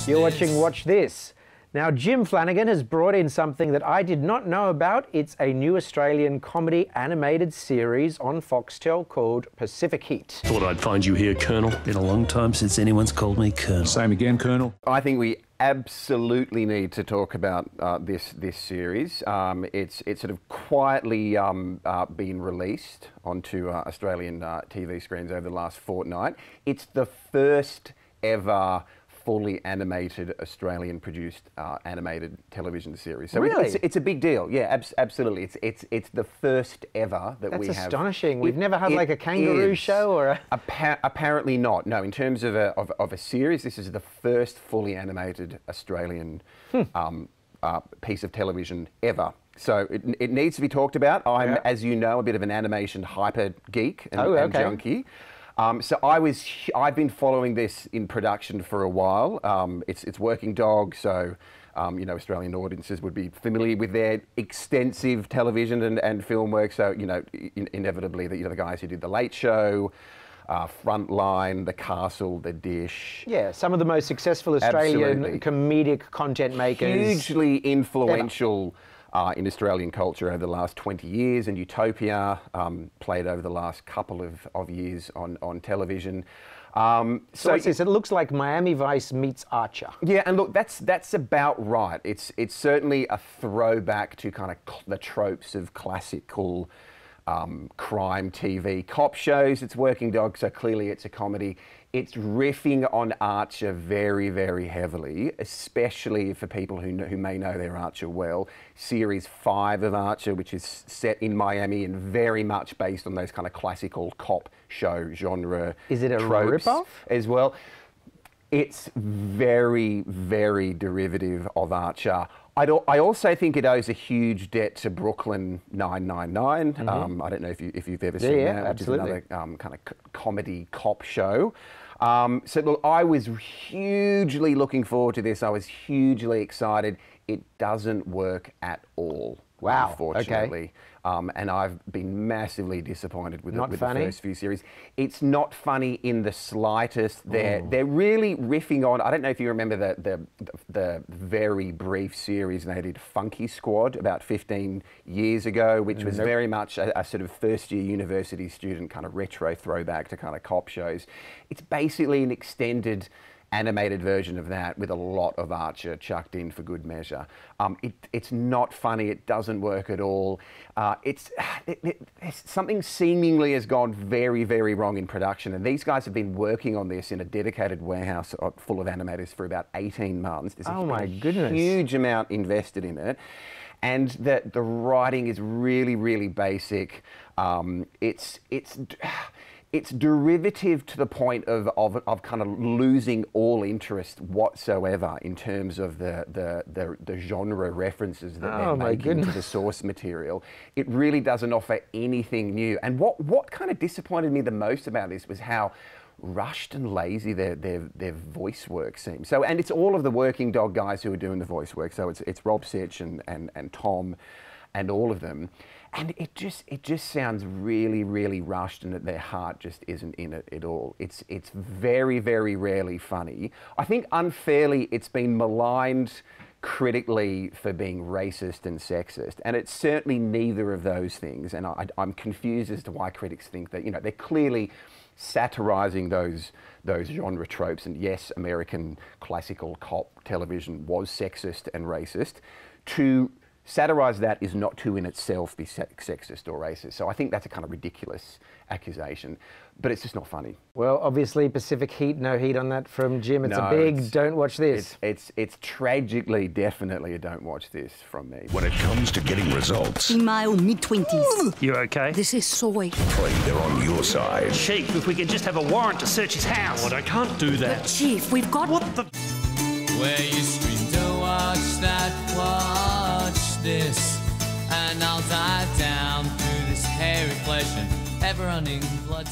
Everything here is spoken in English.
You're watching Watch This. Now, Jim Flanagan has brought in something that I did not know about. It's a new Australian comedy animated series on Foxtel called Pacific Heat. Thought I'd find you here, Colonel. Been a long time since anyone's called me Colonel. Same again, Colonel. I think we absolutely need to talk about this series. It's sort of quietly been released onto Australian TV screens over the last fortnight. It's the first ever fully animated Australian-produced animated television series. So really? it's a big deal. Yeah, absolutely. It's the first ever that we have. That's astonishing. We've never had like a kangaroo show or a... Apparently not. No, in terms of a series, this is the first fully animated Australian piece of television ever. So it needs to be talked about. I'm, as you know, a bit of an animation hyper geek and junkie. So I've been following this in production for a while. It's Working Dog, so you know, Australian audiences would be familiar with their extensive television and film work. So you know, inevitably, the guys who did The Late Show, Frontline, The Castle, The Dish. Yeah, some of the most successful Australian comedic content makers. Hugely influential. In Australian culture over the last 20 years, and Utopia played over the last couple of years on television. So what's this? It looks like Miami Vice meets Archer. Yeah, and look, that's about right. It's certainly a throwback to kind of the tropes of classical crime TV cop shows. It's Working Dog, so clearly it's a comedy. It's riffing on Archer very, very heavily, especially for people who may know their Archer well. Series 5 of Archer, which is set in Miami and very much based on those kind of classical cop show genre. Is it a rip-off? As well. It's very, very derivative of Archer. I also think it owes a huge debt to Brooklyn 999. I don't know if you've ever seen that, which is another kind of comedy cop show. So look, I was hugely looking forward to this. I was hugely excited. It doesn't work at all. Wow. Unfortunately. And I've been massively disappointed with the first few series. It's not funny in the slightest. They're really riffing on, I don't know if you remember the very brief series they did, Funky Squad, about 15 years ago, which was very much a sort of first-year university student kind of retro throwback to kind of cop shows. It's basically an extended animated version of that with a lot of Archer chucked in for good measure. It's not funny. It doesn't work at all. Something seemingly has gone very, very wrong in production, and these guys have been working on this in a dedicated warehouse full of animators for about 18 months. There's a huge amount invested in it. And the writing is really, really basic. It's derivative to the point of kind of losing all interest whatsoever in terms of the genre references that they're making to the source material. It really doesn't offer anything new. And what kind of disappointed me the most about this was how rushed and lazy their voice work seems. So, and it's all of the Working Dog guys who are doing the voice work. So it's Rob Sitch and Tom and all of them. And it just sounds really, really rushed, and that their heart just isn't in it at all. It's very, very rarely funny. I think unfairly it's been maligned critically for being racist and sexist, and it's certainly neither of those things. And I'm confused as to why critics think that, you know, they're clearly satirizing those genre tropes. And yes, American classical cop television was sexist and racist. To satirize that is not to in itself be sexist or racist. So I think that's a kind of ridiculous accusation, but it's just not funny. Well, obviously Pacific Heat, no heat on that from Jim. It's a big don't watch this. It's tragically, definitely a don't watch this from me. When it comes to getting results, female mid-20s. You okay? This is soy. they're on your side. Chief, if we could just have a warrant to search his house. But I can't do that. But Chief, we've got... What the... Where you stream to watch that, watch this, and I'll dive down through this hairy flesh and ever-running blood.